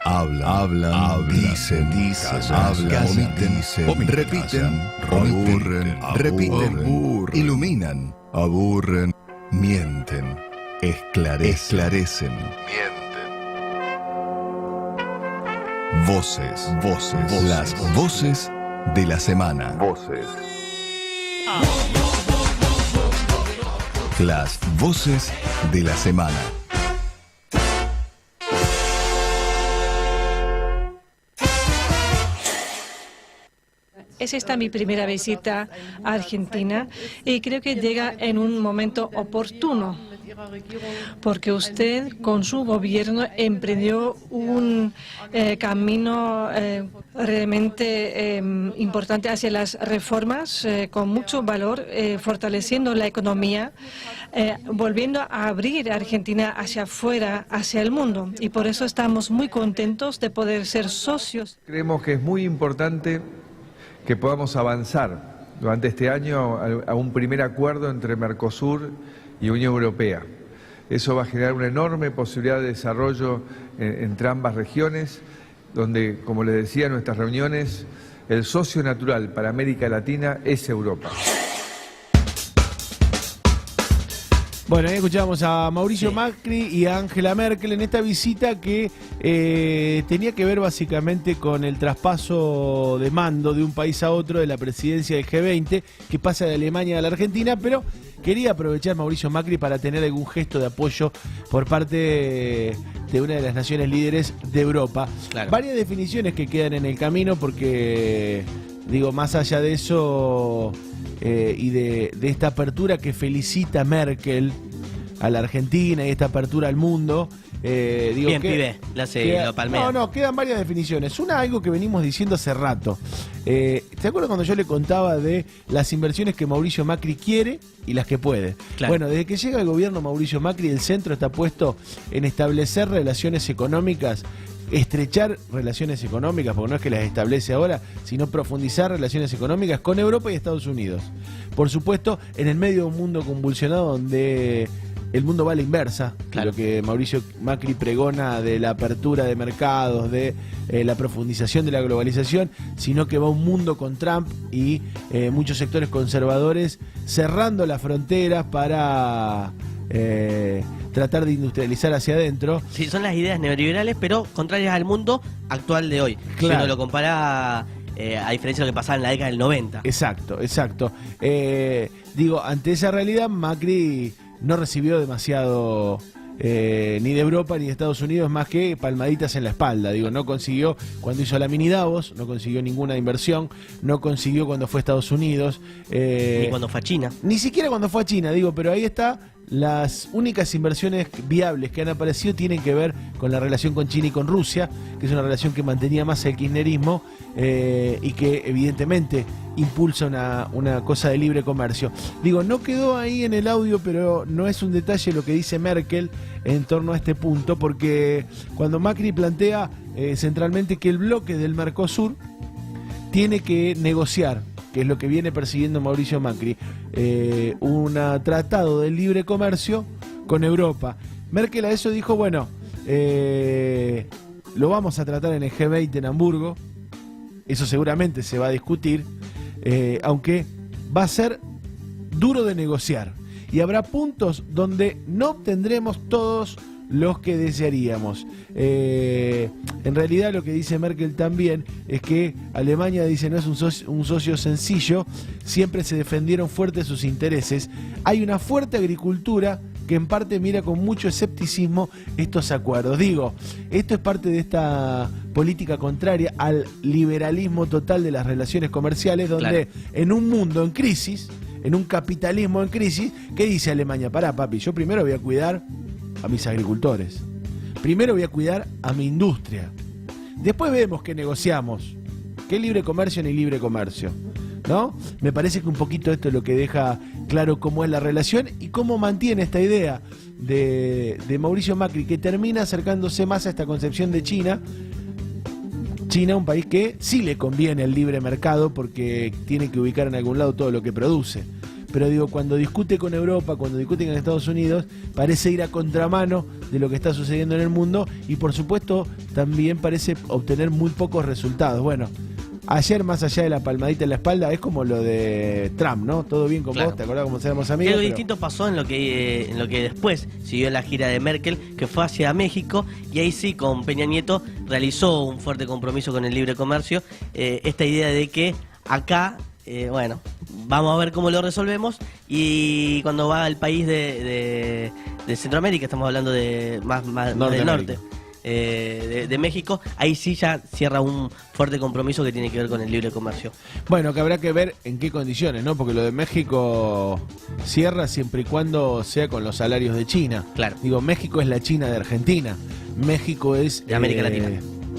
Hablan, dicen, omiten, repiten, repiten, iluminan, aburren, mienten, esclarecen, Voces, las voces de la semana. Las voces de la semana. Es esta mi primera visita a Argentina y creo que llega en un momento oportuno, porque usted con su gobierno emprendió un camino realmente importante hacia las reformas con mucho valor, fortaleciendo la economía, volviendo a abrir a Argentina hacia afuera, hacia el mundo. Y por eso estamos muy contentos de poder ser socios. Creemos que es muy importante que podamos avanzar durante este año a un primer acuerdo entre Mercosur y Unión Europea. Eso va a generar una enorme posibilidad de desarrollo entre ambas regiones, donde, como les decía en nuestras reuniones, el socio natural para América Latina es Europa. Bueno, ahí escuchábamos a Mauricio Macri y a Angela Merkel en esta visita que tenía que ver básicamente con el traspaso de mando de un país a otro de la presidencia del G20, que pasa de Alemania a la Argentina, pero quería aprovechar Mauricio Macri para tener algún gesto de apoyo por parte de una de las naciones líderes de Europa. Claro. Varias definiciones que quedan en el camino porque, digo, más allá de eso y de esta apertura que felicita Merkel a la Argentina y esta apertura al mundo. Digo, bien, pibe, lo palmea. No, quedan varias definiciones. Una, algo que venimos diciendo hace rato. ¿Te acuerdas cuando yo le contaba de las inversiones que Mauricio Macri quiere y las que puede? Claro. Bueno, desde que llega el gobierno Mauricio Macri, el centro está puesto en establecer relaciones económicas, estrechar relaciones económicas, porque no es que las establece ahora, sino profundizar relaciones económicas con Europa y Estados Unidos. Por supuesto, en el medio de un mundo convulsionado donde el mundo va a la inversa, claro, de lo que Mauricio Macri pregona de la apertura de mercados, de la profundización de la globalización, sino que va a un mundo con Trump y muchos sectores conservadores cerrando las fronteras para tratar de industrializar hacia adentro. Sí, son las ideas neoliberales, pero contrarias al mundo actual de hoy. Claro. Si uno lo compara a diferencia de lo que pasaba en la década del 90. Exacto. Digo, ante esa realidad, Macri no recibió demasiado ni de Europa ni de Estados Unidos, más que palmaditas en la espalda. Digo, no consiguió cuando hizo la mini Davos, no consiguió ninguna inversión, no consiguió cuando fue a Estados Unidos. Ni cuando fue a China. Ni siquiera cuando fue a China, digo, pero ahí está. Las únicas inversiones viables que han aparecido tienen que ver con la relación con China y con Rusia, que es una relación que mantenía más el kirchnerismo y que evidentemente impulsa una cosa de libre comercio. Digo, no quedó ahí en el audio, pero no es un detalle lo que dice Merkel en torno a este punto, porque cuando Macri plantea centralmente que el bloque del Mercosur tiene que negociar, que es lo que viene persiguiendo Mauricio Macri, un tratado de libre comercio con Europa. Merkel a eso dijo, bueno, lo vamos a tratar en el G20 en Hamburgo, eso seguramente se va a discutir, aunque va a ser duro de negociar y habrá puntos donde no obtendremos todos los que desearíamos. En realidad lo que dice Merkel también es que Alemania, dice, no es un socio sencillo, siempre se defendieron fuertes sus intereses, hay una fuerte agricultura que en parte mira con mucho escepticismo estos acuerdos. Digo, esto es parte de esta política contraria al liberalismo total de las relaciones comerciales, donde en un mundo en crisis, en un capitalismo en crisis, ¿qué dice Alemania? Pará, papi, yo primero voy a cuidar a mis agricultores. Primero voy a cuidar a mi industria. Después vemos que negociamos. ¿Qué libre comercio ni libre comercio? ¿No? Me parece que un poquito esto es lo que deja claro cómo es la relación y cómo mantiene esta idea de Mauricio Macri, que termina acercándose más a esta concepción de China. China, un país que sí le conviene el libre mercado porque tiene que ubicar en algún lado todo lo que produce. pero digo, cuando discute con Europa, cuando discute con Estados Unidos, parece ir a contramano de lo que está sucediendo en el mundo y por supuesto también parece obtener muy pocos resultados. Bueno, ayer, más allá de la palmadita en la espalda, es como lo de Trump, ¿no? Todo bien con vos, ¿te acordás cómo éramos amigos? Algo distinto pasó en lo que después siguió la gira de Merkel, que fue hacia México, y ahí sí, con Peña Nieto, realizó un fuerte compromiso con el libre comercio. Esta idea de que acá, bueno, vamos a ver cómo lo resolvemos, y cuando va al país de Centroamérica, estamos hablando de más del norte, de México, ahí sí ya cierra un fuerte compromiso que tiene que ver con el libre comercio. Bueno, que habrá que ver en qué condiciones, ¿no? Porque lo de México cierra siempre y cuando sea con los salarios de China. Claro. Digo, México es la China de Argentina. México es... De América Latina.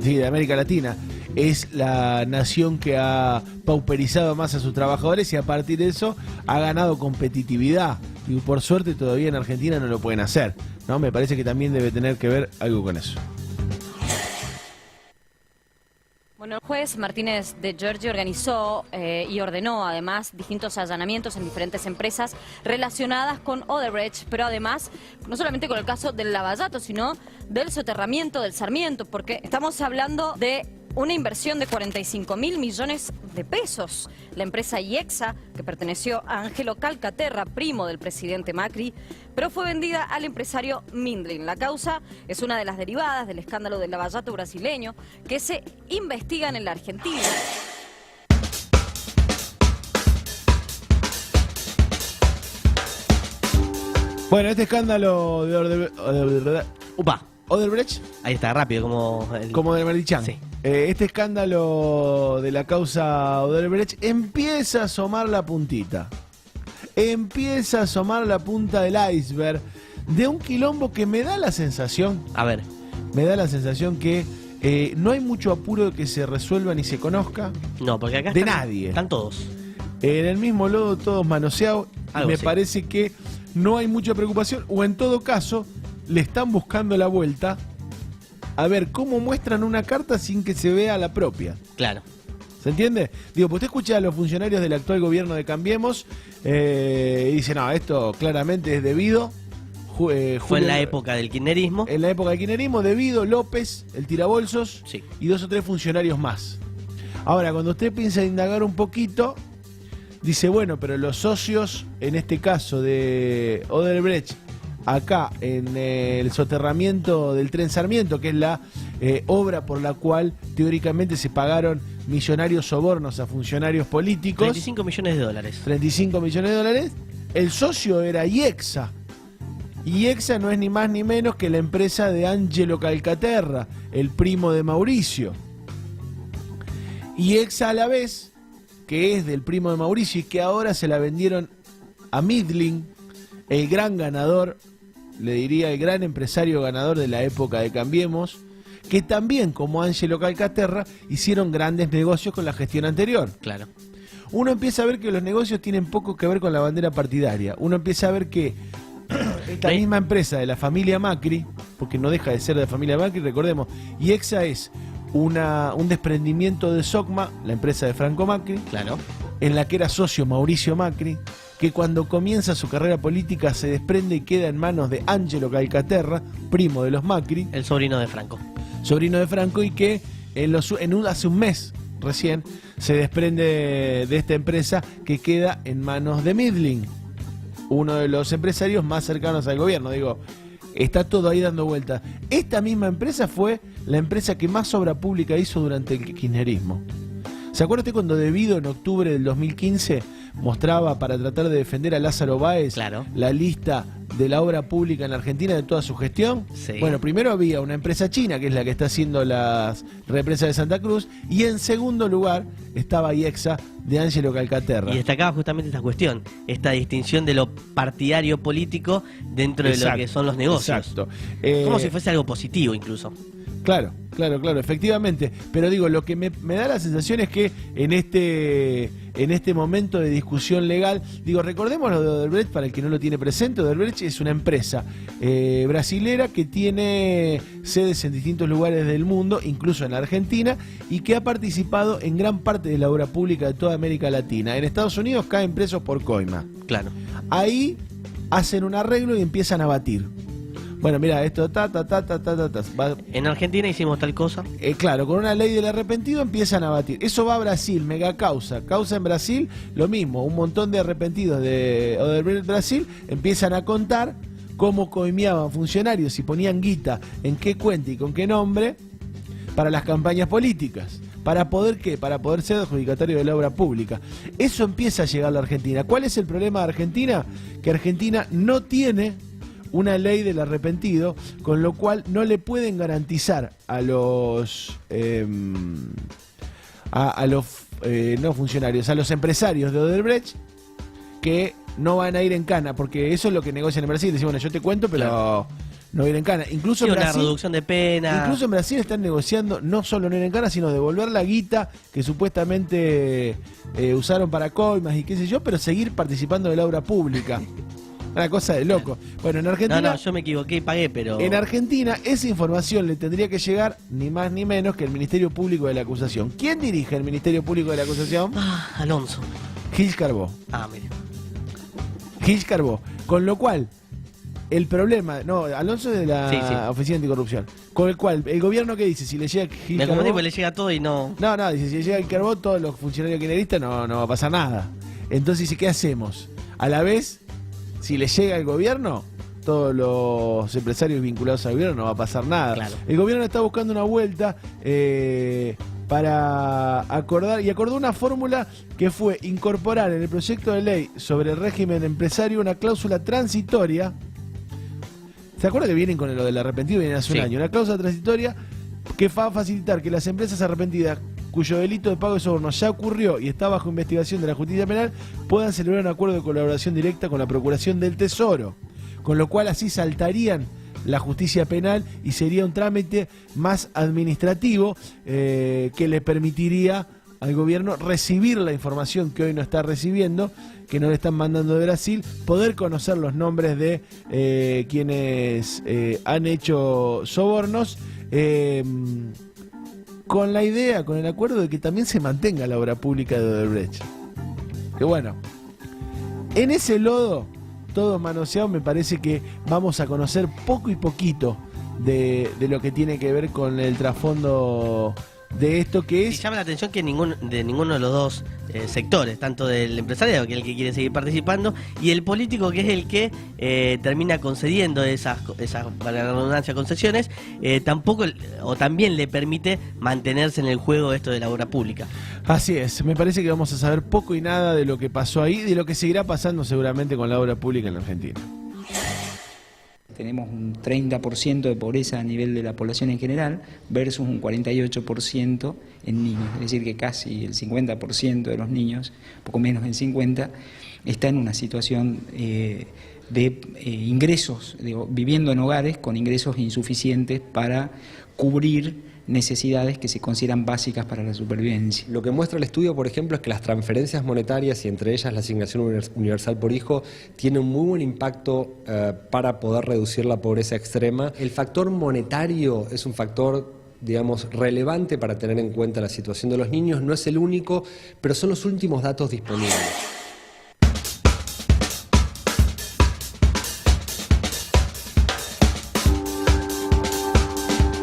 Sí, de América Latina. Es la nación que ha pauperizado más a sus trabajadores y a partir de eso ha ganado competitividad. Y por suerte todavía en Argentina no lo pueden hacer, ¿no? Me parece que también debe tener que ver algo con eso. Bueno, el juez Martínez de Giorgi organizó y ordenó además distintos allanamientos en diferentes empresas relacionadas con Odebrecht, pero además no solamente con el caso del Lavallato, sino del soterramiento del Sarmiento, porque estamos hablando de una inversión de 45.000 millones de pesos. La empresa IEXA, que perteneció a Angelo Calcaterra, primo del presidente Macri, pero fue vendida al empresario Mindlin. La causa es una de las derivadas del escándalo del lavallato brasileño que se investigan en la Argentina. Bueno, este escándalo de Odebrecht, Ahí está, rápido, como de Merichan. Sí. Este escándalo de la causa Odebrecht empieza a asomar la puntita. Empieza a asomar la punta del iceberg de un quilombo que me da la sensación... A ver. Me da la sensación que no hay mucho apuro de que se resuelva ni se conozca. No, porque acá de nadie. Están todos. En el mismo lodo, todos manoseados. Y me parece que no hay mucha preocupación. O en todo caso, le están buscando la vuelta a ver cómo muestran una carta sin que se vea la propia. Claro. ¿Se entiende? Digo, pues usted escucha a los funcionarios del actual gobierno de Cambiemos y dice, no, esto claramente es debido. Fue en la época del kirchnerismo. En la época del kirchnerismo, debido López, el tirabolsos, sí, y 2 o 3 funcionarios más. Ahora, cuando usted piensa indagar un poquito, dice, bueno, pero los socios, en este caso de Odebrecht, acá en el soterramiento del tren Sarmiento, que es la obra por la cual teóricamente se pagaron millonarios sobornos a funcionarios políticos. 35 millones de dólares. 35 millones de dólares. El socio era IEXA. IEXA no es ni más ni menos que la empresa de Angelo Calcaterra, el primo de Mauricio. IEXA a la vez, que es del primo de Mauricio y que ahora se la vendieron a Midling, el gran ganador, le diría el gran empresario ganador de la época de Cambiemos, que también, como Angelo Calcaterra, hicieron grandes negocios con la gestión anterior. Claro. Uno empieza a ver que los negocios tienen poco que ver con la bandera partidaria. Uno empieza a ver que esta misma empresa de la familia Macri, porque no deja de ser de la familia Macri, recordemos, IEXA es un desprendimiento de SOCMA, la empresa de Franco Macri, claro, en la que era socio Mauricio Macri, que cuando comienza su carrera política se desprende y queda en manos de Angelo Calcaterra, primo de los Macri. El sobrino de Franco. Sobrino de Franco, y que hace un mes recién se desprende de esta empresa que queda en manos de Midling, uno de los empresarios más cercanos al gobierno. Digo, está todo ahí dando vueltas. Esta misma empresa fue la empresa que más obra pública hizo durante el kirchnerismo. ¿Se acuerda usted cuando Debido en octubre del 2015 mostraba, para tratar de defender a Lázaro Báez, claro, la lista de la obra pública en la Argentina de toda su gestión? Sí. Bueno, primero había una empresa china, que es la que está haciendo las represas de Santa Cruz, y en segundo lugar estaba IEXA de Angelo Calcaterra. Y destacaba justamente esta cuestión, esta distinción de lo partidario político dentro de lo que son los negocios. Exacto. Como si fuese algo positivo incluso. Claro, efectivamente. Pero digo, lo que me da la sensación es que en este momento de discusión legal, digo, recordemos lo de Odebrecht, para el que no lo tiene presente. Odebrecht Odebrecht es una empresa brasilera que tiene sedes en distintos lugares del mundo, incluso en Argentina, y que ha participado en gran parte de la obra pública de toda América Latina. En Estados Unidos caen presos por coima. Claro. Ahí hacen un arreglo y empiezan a batir. Bueno, mira, esto En Argentina hicimos tal cosa. Claro, con una ley del arrepentido empiezan a batir. Eso va a Brasil, mega causa. Causa en Brasil, lo mismo. Un montón de arrepentidos de Odebrecht Brasil empiezan a contar cómo coimeaban funcionarios y ponían guita en qué cuenta y con qué nombre para las campañas políticas. ¿Para poder qué? Para poder ser adjudicatario de la obra pública. Eso empieza a llegar a la Argentina. ¿Cuál es el problema de Argentina? Que Argentina no tiene una ley del arrepentido, con lo cual no le pueden garantizar a los no funcionarios, a los empresarios de Odebrecht que no van a ir en cana, porque eso es lo que negocian en Brasil. Dicen, bueno, yo te cuento, pero claro, no ir en cana. Incluso sí, en Brasil, una reducción de pena. Incluso en Brasil están negociando no solo no ir en cana, sino devolver la guita que supuestamente usaron para coimas y qué sé yo, pero seguir participando de la obra pública. Una cosa de loco. Bueno, en Argentina... No, yo me equivoqué y pagué, pero... En Argentina esa información le tendría que llegar ni más ni menos que el Ministerio Público de la Acusación. ¿Quién dirige el Ministerio Público de la Acusación? Alonso. Gil Carbó. Mire. Gil Carbó. Con lo cual, el problema... No, Alonso es de la Oficina Anticorrupción. Con el cual, el gobierno, ¿qué dice? Si le llega Gil Carbó... Me le llega todo y no... No, dice, si le llega Gil Carbó, todos los funcionarios kirchneristas no va a pasar nada. Entonces dice, ¿qué hacemos? A la vez... Si le llega al gobierno, todos los empresarios vinculados al gobierno no va a pasar nada. Claro. El gobierno está buscando una vuelta para acordar, y acordó una fórmula que fue incorporar en el proyecto de ley sobre el régimen empresario una cláusula transitoria. ¿Se acuerda que vienen con lo del arrepentido? Vienen hace un año. Una cláusula transitoria que va a facilitar que las empresas arrepentidas cuyo delito de pago de soborno ya ocurrió y está bajo investigación de la justicia penal, puedan celebrar un acuerdo de colaboración directa con la Procuración del Tesoro, con lo cual así saltarían la justicia penal y sería un trámite más administrativo que le permitiría al gobierno recibir la información que hoy no está recibiendo, que no le están mandando de Brasil, poder conocer los nombres de quienes han hecho sobornos, con la idea, con el acuerdo de que también se mantenga la obra pública de Odebrecht. Que bueno, en ese lodo, todo manoseado, me parece que vamos a conocer poco y poquito de lo que tiene que ver con el trasfondo de esto, que es... Y llama la atención que ninguno de los dos sectores, tanto del empresario, que es el que quiere seguir participando, y el político, que es el que termina concediendo esas para la redundancia, concesiones, tampoco o también le permite mantenerse en el juego esto de la obra pública. Así es, me parece que vamos a saber poco y nada de lo que pasó ahí, de lo que seguirá pasando seguramente con la obra pública en la Argentina. Tenemos un 30% de pobreza a nivel de la población en general versus un 48% en niños. Es decir, que casi el 50% de los niños, poco menos del 50%, está en una situación de ingresos, viviendo en hogares con ingresos insuficientes para cubrir necesidades que se consideran básicas para la supervivencia. Lo que muestra el estudio, por ejemplo, es que las transferencias monetarias, y entre ellas la asignación universal por hijo, tienen un muy buen impacto para poder reducir la pobreza extrema. El factor monetario es un factor, digamos, relevante para tener en cuenta la situación de los niños. No es el único, pero son los últimos datos disponibles.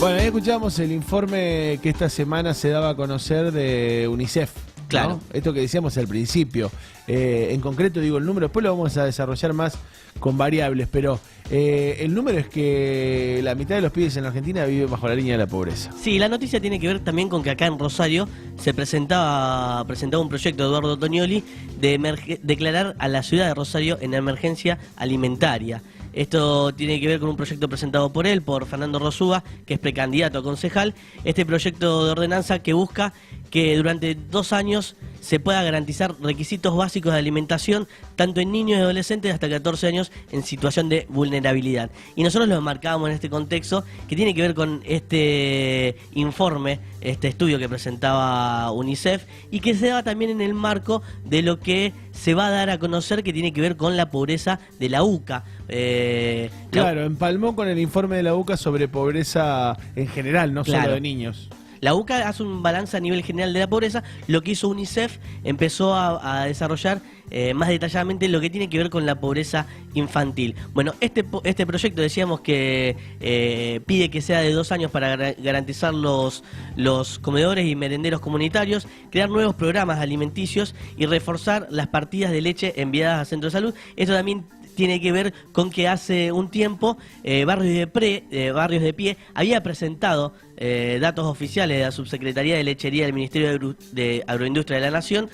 Bueno, ahí escuchamos el informe que esta semana se daba a conocer de UNICEF. Claro. ¿No? Esto que decíamos al principio. En concreto digo el número, después lo vamos a desarrollar más con variables, pero el número es que la mitad de los pibes en la Argentina viven bajo la línea de la pobreza. Sí, la noticia tiene que ver también con que acá en Rosario se presentaba un proyecto de Eduardo Tognoli de declarar a la ciudad de Rosario en emergencia alimentaria. Esto tiene que ver con un proyecto presentado por él, por Fernando Rosúa, que es precandidato a concejal. Este proyecto de ordenanza que busca que durante 2 años se pueda garantizar requisitos básicos de alimentación tanto en niños y adolescentes hasta 14 años en situación de vulnerabilidad. Y nosotros lo marcábamos en este contexto que tiene que ver con este informe, este estudio que presentaba UNICEF y que se da también en el marco de lo que se va a dar a conocer que tiene que ver con la pobreza de la UCA. Claro, empalmó con el informe de la UCA sobre pobreza en general, no solo de niños. La UCA hace un balance a nivel general de la pobreza. Lo que hizo UNICEF empezó a desarrollar más detalladamente lo que tiene que ver con la pobreza infantil. Bueno, este proyecto decíamos que pide que sea de 2 años para garantizar los comedores y merenderos comunitarios, crear nuevos programas alimenticios y reforzar las partidas de leche enviadas a centros de salud. Esto también tiene que ver con que hace un tiempo Barrios de Pie había presentado datos oficiales de la Subsecretaría de Lechería del Ministerio de Agroindustria de la Nación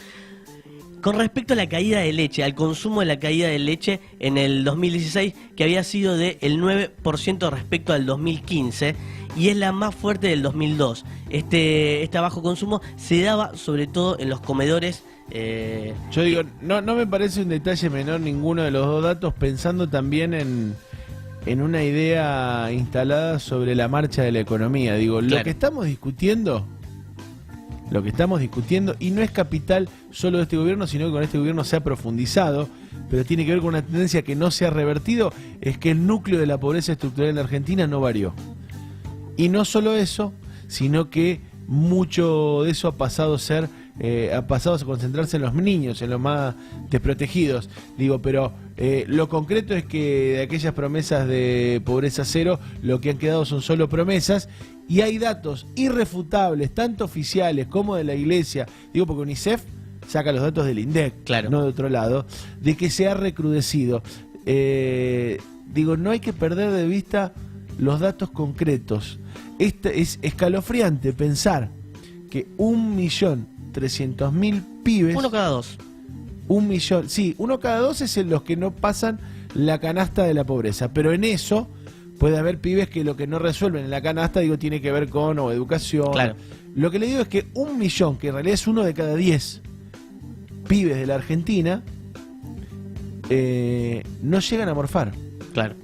con respecto a la caída de leche, al consumo de la caída de leche en el 2016, que había sido del 9% respecto al 2015 y es la más fuerte del 2002. Este bajo consumo se daba sobre todo en los comedores. Yo digo, no me parece un detalle menor ninguno de los dos datos, pensando también en una idea instalada sobre la marcha de la economía. Digo, claro. Lo que estamos discutiendo, y no es capital solo de este gobierno, sino que con este gobierno se ha profundizado, pero tiene que ver con una tendencia que no se ha revertido, es que el núcleo de la pobreza estructural en la Argentina no varió. Y no solo eso, sino que mucho de eso ha pasado a concentrarse en los niños, en los más desprotegidos. Digo, pero lo concreto es que de aquellas promesas de pobreza cero, lo que han quedado son solo promesas, y hay datos irrefutables, tanto oficiales como de la Iglesia, digo porque UNICEF saca los datos del INDEC, claro, no de otro lado, de que se ha recrudecido. Digo, no hay que perder de vista los datos concretos. Es escalofriante pensar que 1.300.000 pibes... Uno cada dos. 1 millón, sí, uno cada dos es en los que no pasan la canasta de la pobreza, pero en eso puede haber pibes que lo que no resuelven en la canasta, digo, tiene que ver con educación. Claro. Lo que le digo es que 1 millón, que en realidad es 1 de cada 10 pibes de la Argentina, no llegan a morfar. Claro.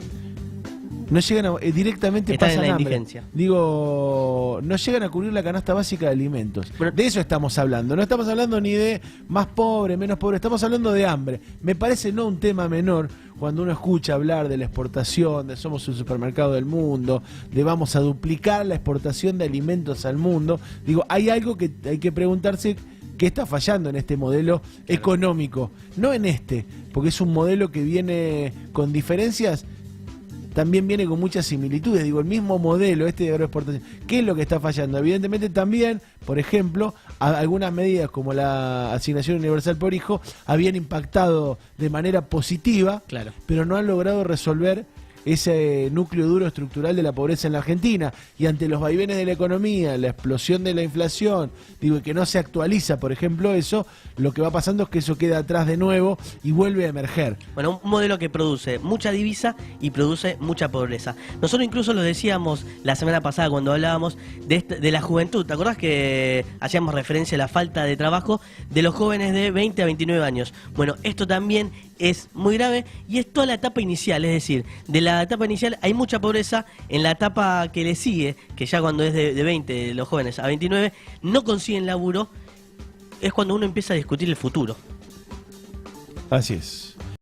No llegan a, directamente Están pasan en la hambre. indigencia. Digo, no llegan a cubrir la canasta básica de alimentos. Bueno, de eso estamos hablando. No estamos hablando ni de más pobre, menos pobre. Estamos hablando de hambre. Me parece no un tema menor cuando uno escucha hablar de la exportación, de somos el supermercado del mundo, de vamos a duplicar la exportación de alimentos al mundo. Digo, hay algo que hay que preguntarse. ¿Qué está fallando en este modelo económico? No en este, porque es un modelo que viene con diferencias, también viene con muchas similitudes. Digo, el mismo modelo de agroexportación. ¿Qué es lo que está fallando? Evidentemente también, por ejemplo, algunas medidas como la asignación universal por hijo habían impactado de manera positiva, claro, pero no han logrado resolver ese núcleo duro estructural de la pobreza en la Argentina. Y ante los vaivenes de la economía, la explosión de la inflación, digo, que no se actualiza, por ejemplo, eso, lo que va pasando es que eso queda atrás de nuevo y vuelve a emerger. Bueno, un modelo que produce mucha divisa y produce mucha pobreza. Nosotros incluso lo decíamos la semana pasada cuando hablábamos de la juventud. ¿Te acordás que hacíamos referencia a la falta de trabajo de los jóvenes de 20 a 29 años? Bueno, esto también es muy grave y es toda la etapa inicial, es decir, de la etapa inicial hay mucha pobreza, en la etapa que le sigue, que ya cuando es de 20, los jóvenes a 29, no consiguen laburo, es cuando uno empieza a discutir el futuro. Así es.